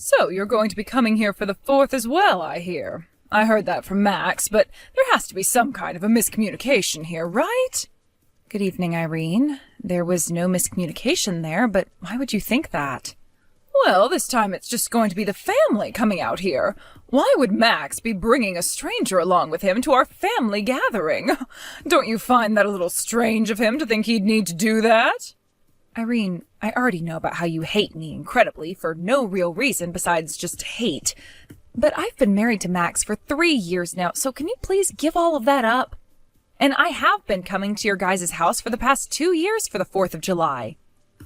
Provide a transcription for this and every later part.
So you're going to be coming here for the 4th as well, I hear. I heard that from Max, but there has to be some kind of a miscommunication here, right? Good evening, Irene. There was no miscommunication there, but why would you think that? Well, this time it's just going to be the family coming out here. Why would Max be bringing a stranger along with him to our family gathering? Don't you find that a little strange of him to think he'd need to do that? Irene, I already know about how you hate me incredibly for no real reason besides just hate. But I've been married to Max for 3 years now, so can you please give all of that up? And I have been coming to your guys' house for the past 2 years for the 4th of July.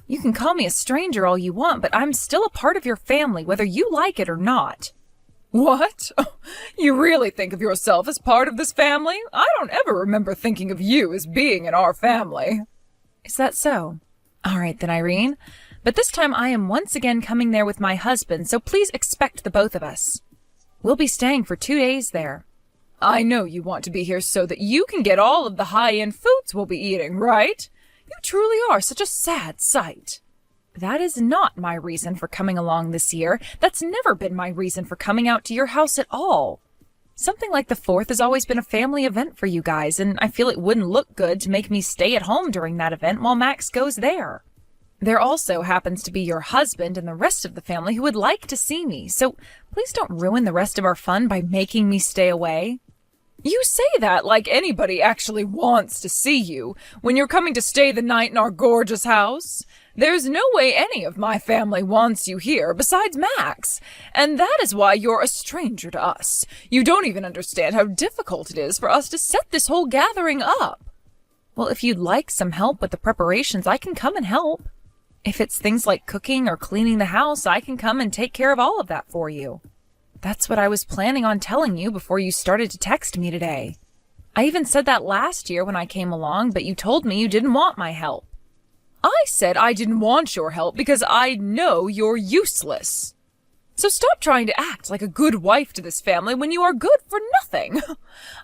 You can call me a stranger all you want, but I'm still a part of your family, whether you like it or not. What? You really think of yourself as part of this family? I don't ever remember thinking of you as being in our family. Is that so? All right then, Irene. But this time I am once again coming there with my husband, so please expect the both of us. We'll be staying for 2 days there. I know you want to be here so that you can get all of the high-end foods we'll be eating, right? You truly are such a sad sight. That is not my reason for coming along this year. That's never been my reason for coming out to your house at all. Something like the 4th has always been a family event for you guys, and I feel it wouldn't look good to make me stay at home during that event while Max goes there. There also happens to be your husband and the rest of the family who would like to see me, so please don't ruin the rest of our fun by making me stay away. You say that like anybody actually wants to see you when you're coming to stay the night in our gorgeous house. There's no way any of my family wants you here besides Max, and that is why you're a stranger to us. You don't even understand how difficult it is for us to set this whole gathering up. Well, if you'd like some help with the preparations, I can come and help. If it's things like cooking or cleaning the house, I can come and take care of all of that for you. That's what I was planning on telling you before you started to text me today. I even said that last year when I came along, but you told me you didn't want my help. I said I didn't want your help because I know you're useless. So stop trying to act like a good wife to this family when you are good for nothing.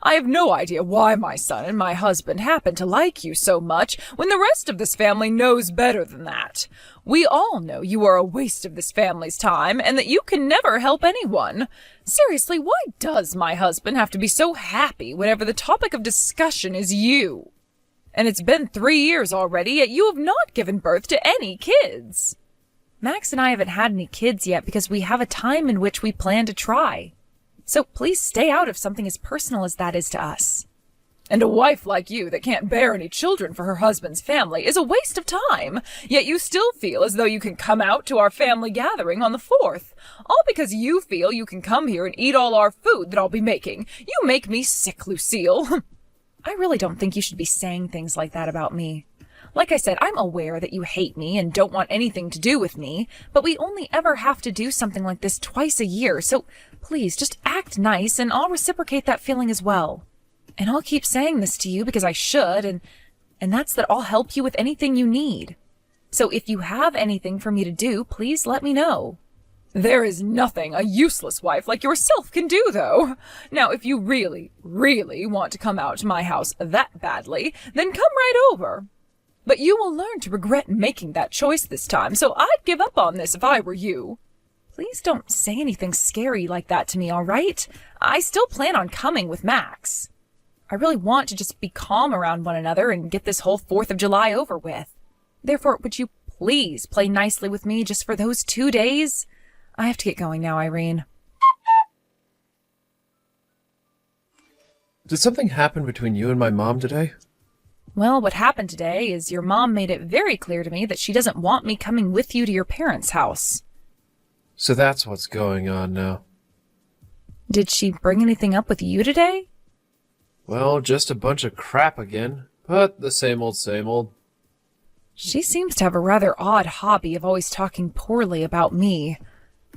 I have no idea why my son and my husband happen to like you so much when the rest of this family knows better than that. We all know you are a waste of this family's time and that you can never help anyone. Seriously, why does my husband have to be so happy whenever the topic of discussion is you? And it's been 3 years already, yet you have not given birth to any kids. Max and I haven't had any kids yet because we have a time in which we plan to try. So please stay out of something as personal as that is to us. And a wife like you that can't bear any children for her husband's family is a waste of time, yet you still feel as though you can come out to our family gathering on the 4th, all because you feel you can come here and eat all our food that I'll be making. You make me sick, Lucille. I really don't think you should be saying things like that about me. Like I said, I'm aware that you hate me and don't want anything to do with me, but we only ever have to do something like this twice a year, so please just act nice and I'll reciprocate that feeling as well. And I'll keep saying this to you because I should, and that's that I'll help you with anything you need. So if you have anything for me to do, please let me know. There is nothing a useless wife like yourself can do, though. Now, if you really, really want to come out to my house that badly, then come right over. But you will learn to regret making that choice this time, so I'd give up on this if I were you. Please don't say anything scary like that to me, all right? I still plan on coming with Max. I really want to just be calm around one another and get this whole 4th of July over with. Therefore, would you please play nicely with me just for those 2 days? I have to get going now, Irene. Did something happen between you and my mom today? Well, what happened today is your mom made it very clear to me that she doesn't want me coming with you to your parents' house. So that's what's going on now. Did she bring anything up with you today? Well, just a bunch of crap again, but the same old, same old. She seems to have a rather odd hobby of always talking poorly about me.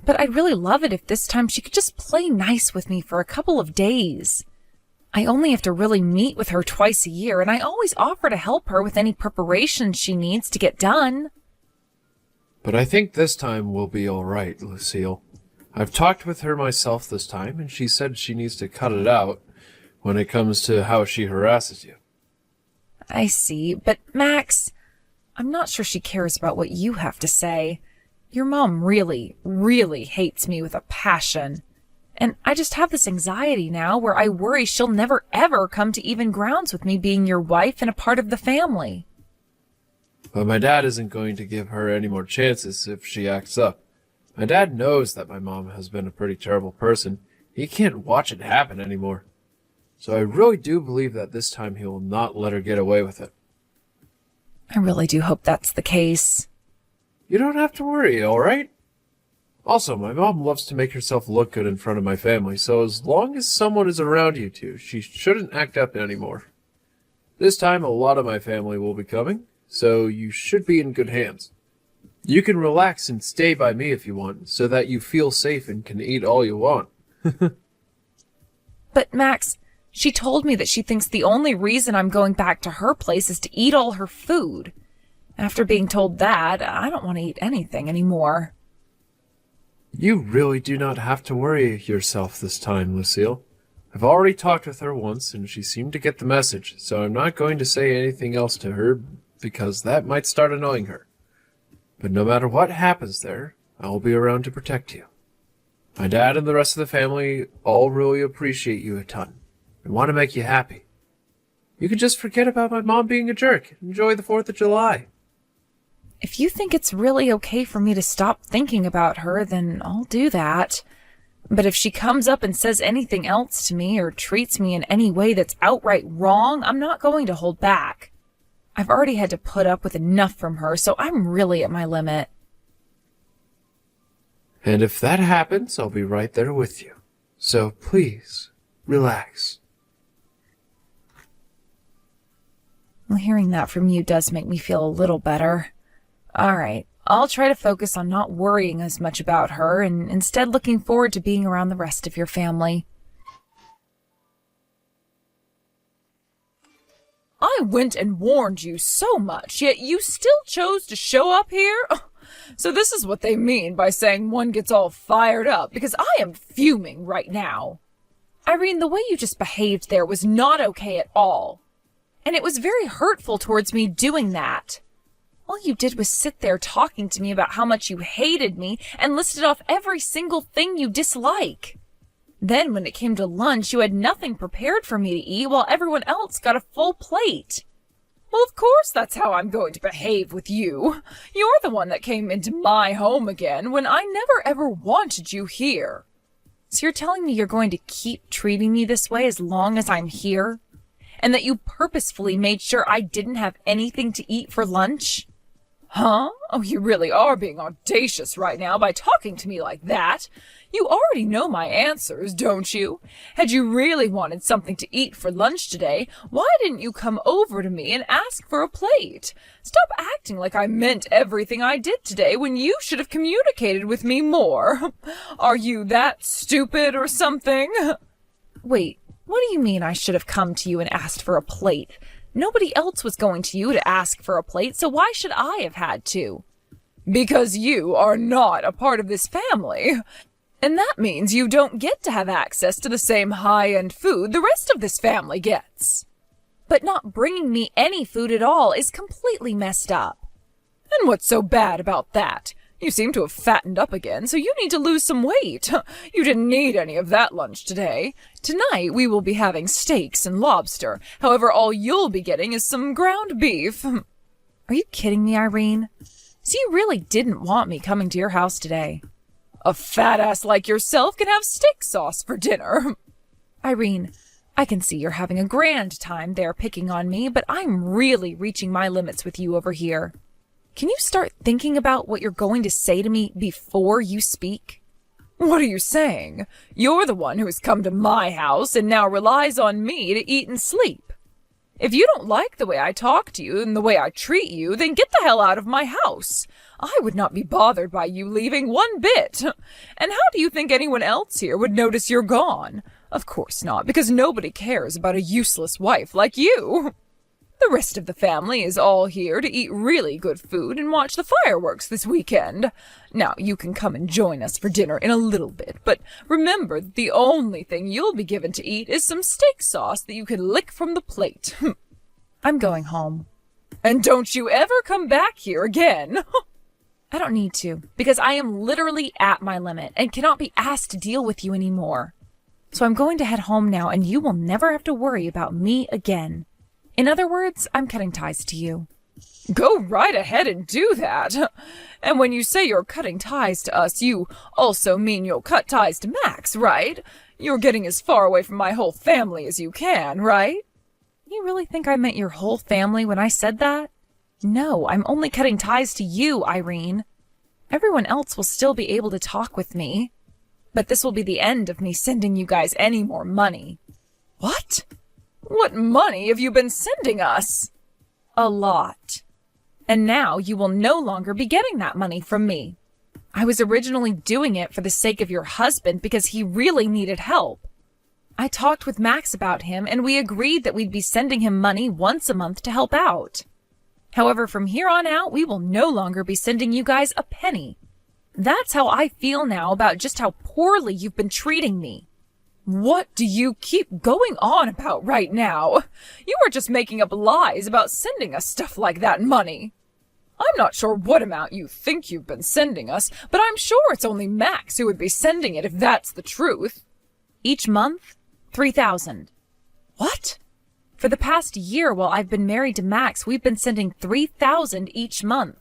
But I'd really love it if this time she could just play nice with me for a couple of days. I only have to really meet with her twice a year, and I always offer to help her with any preparations she needs to get done. But I think this time we'll be all right, Lucille. I've talked with her myself this time, and she said she needs to cut it out when it comes to how she harasses you. I see, but Max, I'm not sure she cares about what you have to say. Your mom really, really hates me with a passion. And I just have this anxiety now where I worry she'll never ever come to even grounds with me being your wife and a part of the family. But my dad isn't going to give her any more chances if she acts up. My dad knows that my mom has been a pretty terrible person. He can't watch it happen anymore. So I really do believe that this time he will not let her get away with it. I really do hope that's the case. You don't have to worry, all right? Also, my mom loves to make herself look good in front of my family, so as long as someone is around you two, she shouldn't act up anymore. This time, a lot of my family will be coming, so you should be in good hands. You can relax and stay by me if you want, so that you feel safe and can eat all you want. But Max, she told me that she thinks the only reason I'm going back to her place is to eat all her food. After being told that, I don't want to eat anything anymore. You really do not have to worry yourself this time, Lucille. I've already talked with her once, and she seemed to get the message, so I'm not going to say anything else to her, because that might start annoying her. But no matter what happens there, I will be around to protect you. My dad and the rest of the family all really appreciate you a ton, and want to make you happy. You can just forget about my mom being a jerk and enjoy the 4th of July. If you think it's really okay for me to stop thinking about her, then I'll do that. But if she comes up and says anything else to me or treats me in any way that's outright wrong, I'm not going to hold back. I've already had to put up with enough from her, so I'm really at my limit. And if that happens, I'll be right there with you. So please, relax. Well, hearing that from you does make me feel a little better. All right, I'll try to focus on not worrying as much about her and instead looking forward to being around the rest of your family. I went and warned you so much, yet you still chose to show up here? So this is what they mean by saying one gets all fired up, because I am fuming right now. Irene, the way you just behaved there was not okay at all. And it was very hurtful towards me doing that. All you did was sit there talking to me about how much you hated me and listed off every single thing you dislike. Then when it came to lunch, you had nothing prepared for me to eat while everyone else got a full plate. Well, of course that's how I'm going to behave with you. You're the one that came into my home again when I never ever wanted you here. So you're telling me you're going to keep treating me this way as long as I'm here? And that you purposefully made sure I didn't have anything to eat for lunch? Huh? Oh, you really are being audacious right now by talking to me like that. You already know my answers, don't you? Had you really wanted something to eat for lunch today, why didn't you come over to me and ask for a plate? Stop acting like I meant everything I did today when you should have communicated with me more. Are you that stupid or something? Wait, what do you mean I should have come to you and asked for a plate? Nobody else was going to you to ask for a plate, so why should I have had to? Because you are not a part of this family. And that means you don't get to have access to the same high-end food the rest of this family gets. But not bringing me any food at all is completely messed up. And what's so bad about that? You seem to have fattened up again, so you need to lose some weight. You didn't need any of that lunch today. Tonight we will be having steaks and lobster. However, all you'll be getting is some ground beef. Are you kidding me, Irene? So you really didn't want me coming to your house today? A fat ass like yourself can have steak sauce for dinner. Irene, I can see you're having a grand time there picking on me, but I'm really reaching my limits with you over here. Can you start thinking about what you're going to say to me before you speak? What are you saying? You're the one who has come to my house and now relies on me to eat and sleep. If you don't like the way I talk to you and the way I treat you, then get the hell out of my house. I would not be bothered by you leaving one bit. And how do you think anyone else here would notice you're gone? Of course not, because nobody cares about a useless wife like you. The rest of the family is all here to eat really good food and watch the fireworks this weekend. Now, you can come and join us for dinner in a little bit, but remember that the only thing you'll be given to eat is some steak sauce that you can lick from the plate. I'm going home. And don't you ever come back here again. I don't need to, because I am literally at my limit and cannot be asked to deal with you anymore. So I'm going to head home now, and you will never have to worry about me again. In other words, I'm cutting ties to you. Go right ahead and do that. And when you say you're cutting ties to us, you also mean you'll cut ties to Max, right? You're getting as far away from my whole family as you can, right? You really think I meant your whole family when I said that? No, I'm only cutting ties to you, Irene. Everyone else will still be able to talk with me. But this will be the end of me sending you guys any more money. What? What money have you been sending us? A lot. And now you will no longer be getting that money from me. I was originally doing it for the sake of your husband because he really needed help. I talked with Max about him, and we agreed that we'd be sending him money once a month to help out. However, from here on out, we will no longer be sending you guys a penny. That's how I feel now about just how poorly you've been treating me. What do you keep going on about right now? You are just making up lies about sending us stuff like that money. I'm not sure what amount you think you've been sending us, but I'm sure it's only Max who would be sending it if that's the truth. Each month, $3,000. What? For the past year while I've been married to Max, we've been sending $3,000 each month.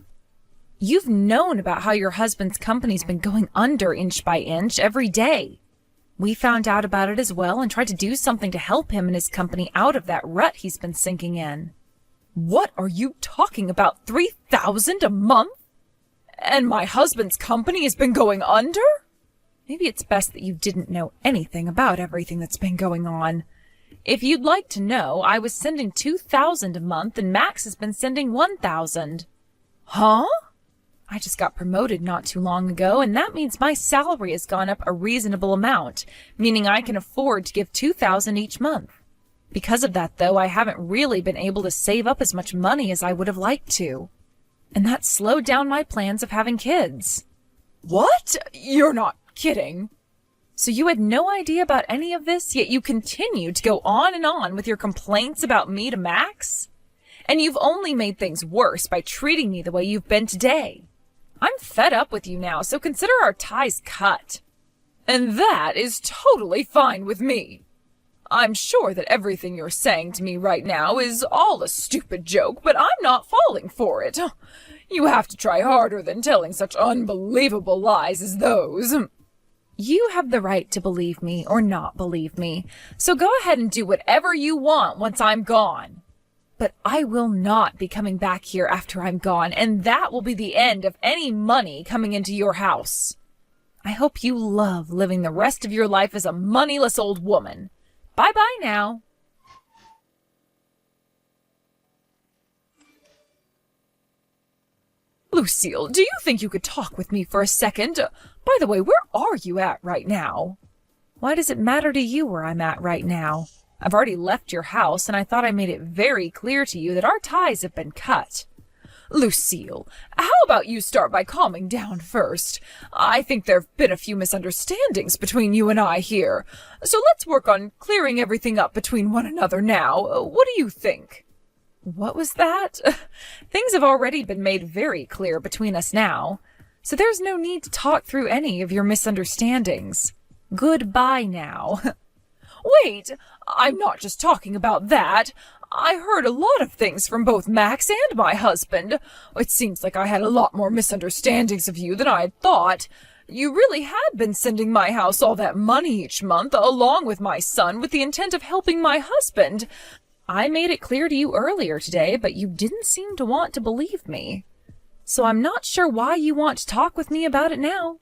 You've known about how your husband's company's been going under inch by inch every day. We found out about it as well and tried to do something to help him and his company out of that rut he's been sinking in. What are you talking about? $3,000 a month? And my husband's company has been going under? Maybe it's best that you didn't know anything about everything that's been going on. If you'd like to know, I was sending $2,000 a month and Max has been sending $1,000. Huh? I just got promoted not too long ago, and that means my salary has gone up a reasonable amount, meaning I can afford to give $2,000 each month. Because of that, though, I haven't really been able to save up as much money as I would have liked to. And that slowed down my plans of having kids. What? You're not kidding. So you had no idea about any of this, yet you continued to go on and on with your complaints about me to Max? And you've only made things worse by treating me the way you've been today. I'm fed up with you now, so consider our ties cut. And that is totally fine with me. I'm sure that everything you're saying to me right now is all a stupid joke, but I'm not falling for it. You have to try harder than telling such unbelievable lies as those. You have the right to believe me or not believe me, so go ahead and do whatever you want once I'm gone. But I will not be coming back here after I'm gone, and that will be the end of any money coming into your house. I hope you love living the rest of your life as a moneyless old woman. Bye-bye now. Lucille, do you think you could talk with me for a second? By the way, where are you at right now? Why does it matter to you where I'm at right now? I've already left your house, and I thought I made it very clear to you that our ties have been cut. Lucille, how about you start by calming down first? I think there have been a few misunderstandings between you and I here, so let's work on clearing everything up between one another now. What do you think? What was that? Things have already been made very clear between us now, so there's no need to talk through any of your misunderstandings. Goodbye now. Wait, I'm not just talking about that. I heard a lot of things from both Max and my husband. It seems like I had a lot more misunderstandings of you than I had thought. You really had been sending my house all that money each month, along with my son, with the intent of helping my husband. I made it clear to you earlier today, but you didn't seem to want to believe me. So I'm not sure why you want to talk with me about it now.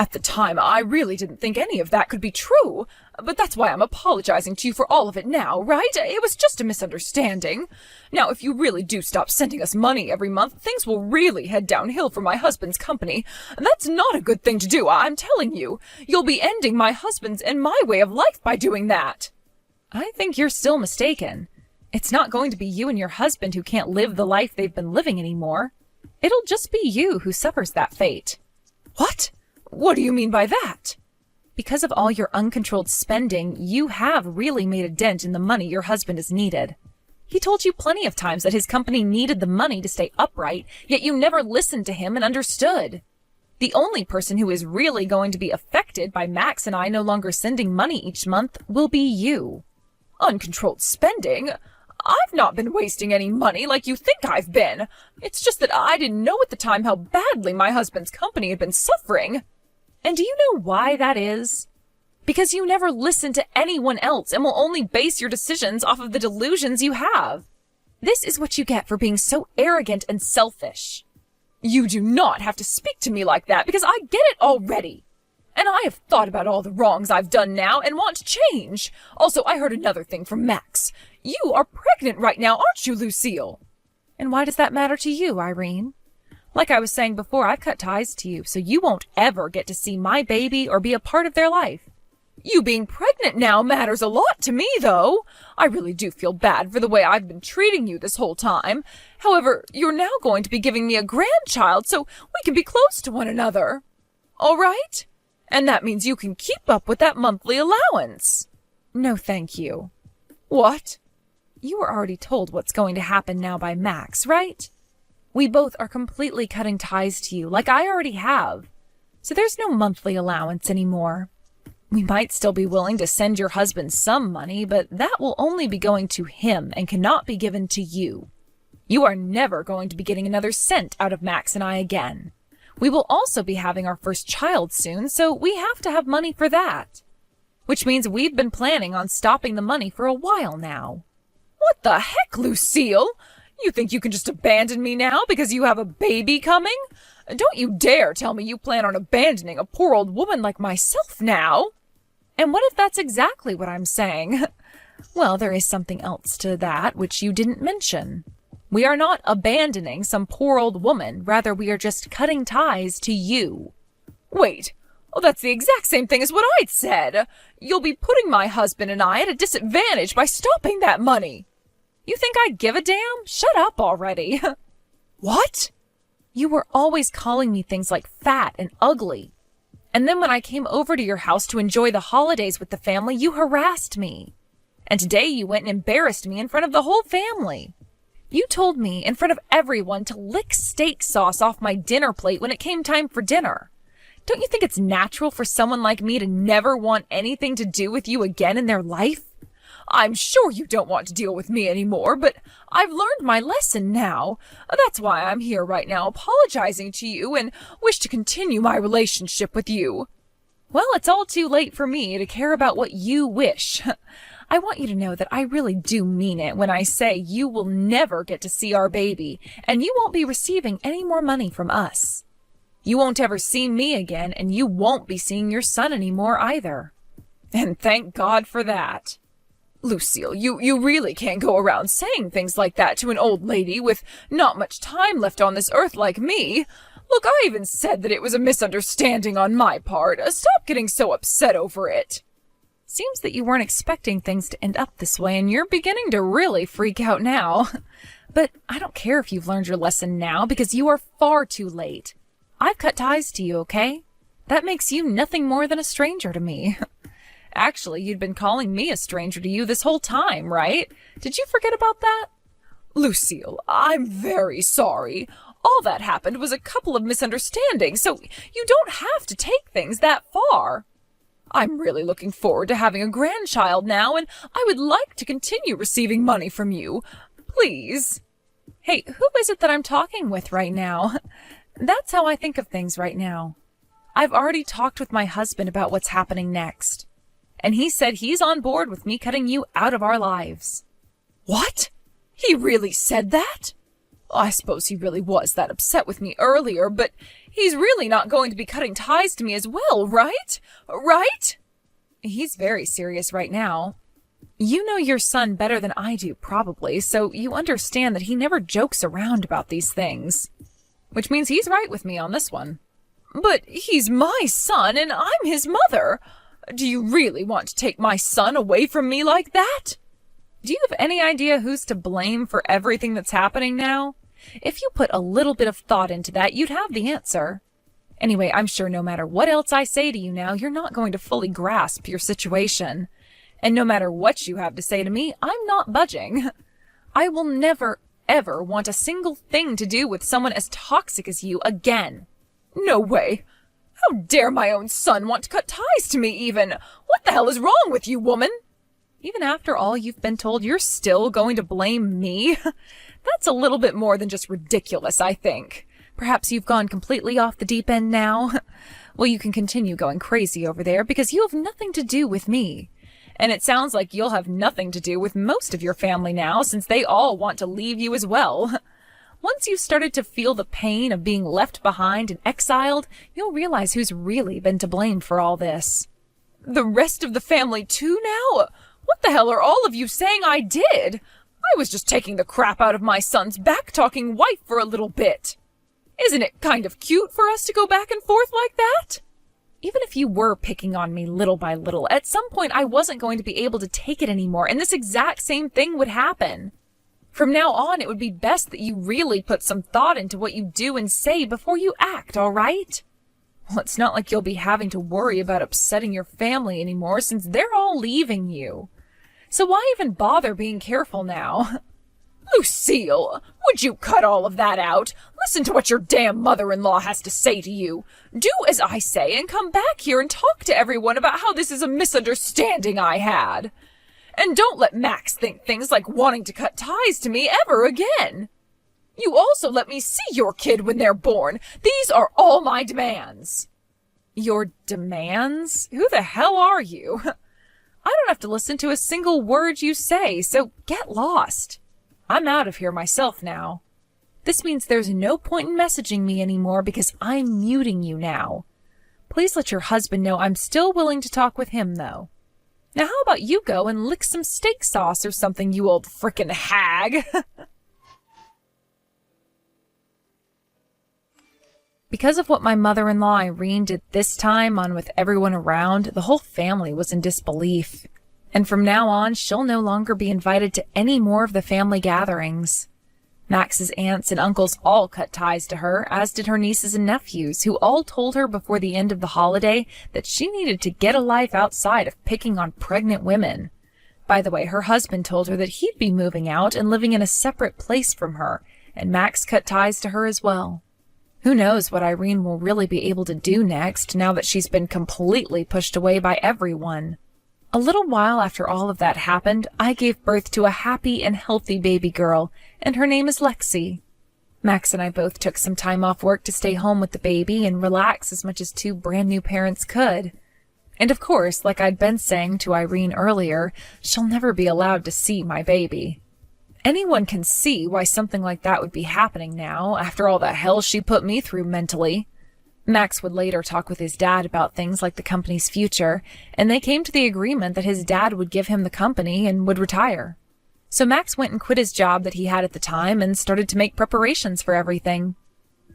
At the time, I really didn't think any of that could be true, but that's why I'm apologizing to you for all of it now, right? It was just a misunderstanding. Now, if you really do stop sending us money every month, things will really head downhill for my husband's company. And that's not a good thing to do, I'm telling you. You'll be ending my husband's and my way of life by doing that. I think you're still mistaken. It's not going to be you and your husband who can't live the life they've been living anymore. It'll just be you who suffers that fate. What? What do you mean by that? Because of all your uncontrolled spending, you have really made a dent in the money your husband has needed. He told you plenty of times that his company needed the money to stay upright, yet you never listened to him and understood. The only person who is really going to be affected by Max and I no longer sending money each month will be you. Uncontrolled spending? I've not been wasting any money like you think I've been. It's just that I didn't know at the time how badly my husband's company had been suffering. And do you know why that is? Because you never listen to anyone else and will only base your decisions off of the delusions you have. This is what you get for being so arrogant and selfish. You do not have to speak to me like that because I get it already. And I have thought about all the wrongs I've done now and want to change. Also, I heard another thing from Max. You are pregnant right now, aren't you, Lucille? And why does that matter to you, Irene? Like I was saying before, I've cut ties to you, so you won't ever get to see my baby or be a part of their life. You being pregnant now matters a lot to me, though. I really do feel bad for the way I've been treating you this whole time. However, you're now going to be giving me a grandchild, so we can be close to one another. All right? And that means you can keep up with that monthly allowance. No, thank you. What? You were already told what's going to happen now by Max, right? We both are completely cutting ties to you, like I already have. So there's no monthly allowance anymore. We might still be willing to send your husband some money, but that will only be going to him and cannot be given to you. You are never going to be getting another cent out of Max and I again. We will also be having our first child soon, so we have to have money for that. Which means we've been planning on stopping the money for a while now. What the heck, Lucille? You think you can just abandon me now because you have a baby coming? Don't you dare tell me you plan on abandoning a poor old woman like myself now. And what if that's exactly what I'm saying? Well, there is something else to that which you didn't mention. We are not abandoning some poor old woman. Rather, we are just cutting ties to you. Wait. Oh, that's the exact same thing as what I'd said. You'll be putting my husband and I at a disadvantage by stopping that money. You think I'd give a damn? Shut up already. What? You were always calling me things like fat and ugly. And then when I came over to your house to enjoy the holidays with the family, you harassed me. And today you went and embarrassed me in front of the whole family. You told me in front of everyone to lick steak sauce off my dinner plate when it came time for dinner. Don't you think it's natural for someone like me to never want anything to do with you again in their life? I'm sure you don't want to deal with me anymore, but I've learned my lesson now. That's why I'm here right now apologizing to you and wish to continue my relationship with you. Well, it's all too late for me to care about what you wish. I want you to know that I really do mean it when I say you will never get to see our baby, and you won't be receiving any more money from us. You won't ever see me again, and you won't be seeing your son anymore either. And thank God for that. Lucille, you really can't go around saying things like that to an old lady with not much time left on this earth like me. Look, I even said that it was a misunderstanding on my part. Stop getting so upset over it. Seems that you weren't expecting things to end up this way, and you're beginning to really freak out now. But I don't care if you've learned your lesson now, because you are far too late. I've cut ties to you, okay? That makes you nothing more than a stranger to me. Actually, you'd been calling me a stranger to you this whole time, right? Did you forget about that? Lucille, I'm very sorry. All that happened was a couple of misunderstandings, so you don't have to take things that far. I'm really looking forward to having a grandchild now, and I would like to continue receiving money from you. Please. Hey, who is it that I'm talking with right now? That's how I think of things right now. I've already talked with my husband about what's happening next. And he said he's on board with me cutting you out of our lives. What? He really said that? I suppose he really was that upset with me earlier, but he's really not going to be cutting ties to me as well, right? Right? He's very serious right now. You know your son better than I do, probably, so you understand that he never jokes around about these things. Which means he's right with me on this one. But he's my son, and I'm his mother. Do you really want to take my son away from me like that? Do you have any idea who's to blame for everything that's happening now? If you put a little bit of thought into that, you'd have the answer. Anyway, I'm sure no matter what else I say to you now, you're not going to fully grasp your situation. And no matter what you have to say to me, I'm not budging. I will never, ever want a single thing to do with someone as toxic as you again. No way. How dare my own son want to cut ties to me even? What the hell is wrong with you, woman? Even after all you've been told, you're still going to blame me? That's a little bit more than just ridiculous, I think. Perhaps you've gone completely off the deep end now? Well, you can continue going crazy over there because you have nothing to do with me. And it sounds like you'll have nothing to do with most of your family now, since they all want to leave you as well. Once you've started to feel the pain of being left behind and exiled, you'll realize who's really been to blame for all this. The rest of the family too now? What the hell are all of you saying I did? I was just taking the crap out of my son's back-talking wife for a little bit. Isn't it kind of cute for us to go back and forth like that? Even if you were picking on me little by little, at some point I wasn't going to be able to take it anymore, and this exact same thing would happen. From now on, it would be best that you really put some thought into what you do and say before you act, all right? Well, it's not like you'll be having to worry about upsetting your family anymore since they're all leaving you. So why even bother being careful now? Lucille, would you cut all of that out? Listen to what your damn mother-in-law has to say to you. Do as I say and come back here and talk to everyone about how this is a misunderstanding I had. And don't let Max think things like wanting to cut ties to me ever again. You also let me see your kid when they're born. These are all my demands. Your demands? Who the hell are you? I don't have to listen to a single word you say, so get lost. I'm out of here myself now. This means there's no point in messaging me anymore because I'm muting you now. Please let your husband know I'm still willing to talk with him, though. Now how about you go and lick some steak sauce or something, you old frickin' hag? Because of what my mother-in-law Irene did this time on with everyone around, the whole family was in disbelief. And from now on, she'll no longer be invited to any more of the family gatherings. Max's aunts and uncles all cut ties to her, as did her nieces and nephews, who all told her before the end of the holiday that she needed to get a life outside of picking on pregnant women. By the way, her husband told her that he'd be moving out and living in a separate place from her, and Max cut ties to her as well. Who knows what Irene will really be able to do next, now that she's been completely pushed away by everyone. A little while after all of that happened, I gave birth to a happy and healthy baby girl, and her name is Lexi. Max and I both took some time off work to stay home with the baby and relax as much as two brand new parents could. And of course, like I'd been saying to Irene earlier, she'll never be allowed to see my baby. Anyone can see why something like that would be happening now, after all the hell she put me through mentally. Max would later talk with his dad about things like the company's future, and they came to the agreement that his dad would give him the company and would retire. So Max went and quit his job that he had at the time and started to make preparations for everything.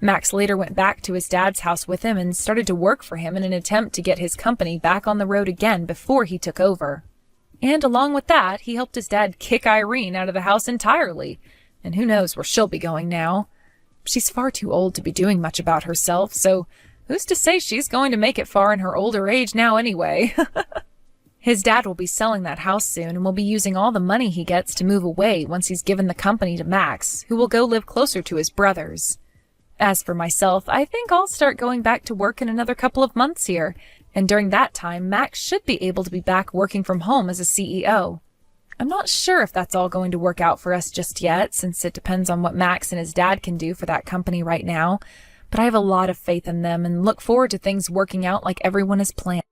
Max later went back to his dad's house with him and started to work for him in an attempt to get his company back on the road again before he took over. And along with that, he helped his dad kick Irene out of the house entirely, and who knows where she'll be going now. She's far too old to be doing much about herself, so who's to say she's going to make it far in her older age now anyway? His dad will be selling that house soon and will be using all the money he gets to move away once he's given the company to Max, who will go live closer to his brothers. As for myself, I think I'll start going back to work in another couple of months here, and during that time, Max should be able to be back working from home as a CEO. I'm not sure if that's all going to work out for us just yet, since it depends on what Max and his dad can do for that company right now, but I have a lot of faith in them and look forward to things working out like everyone has planned.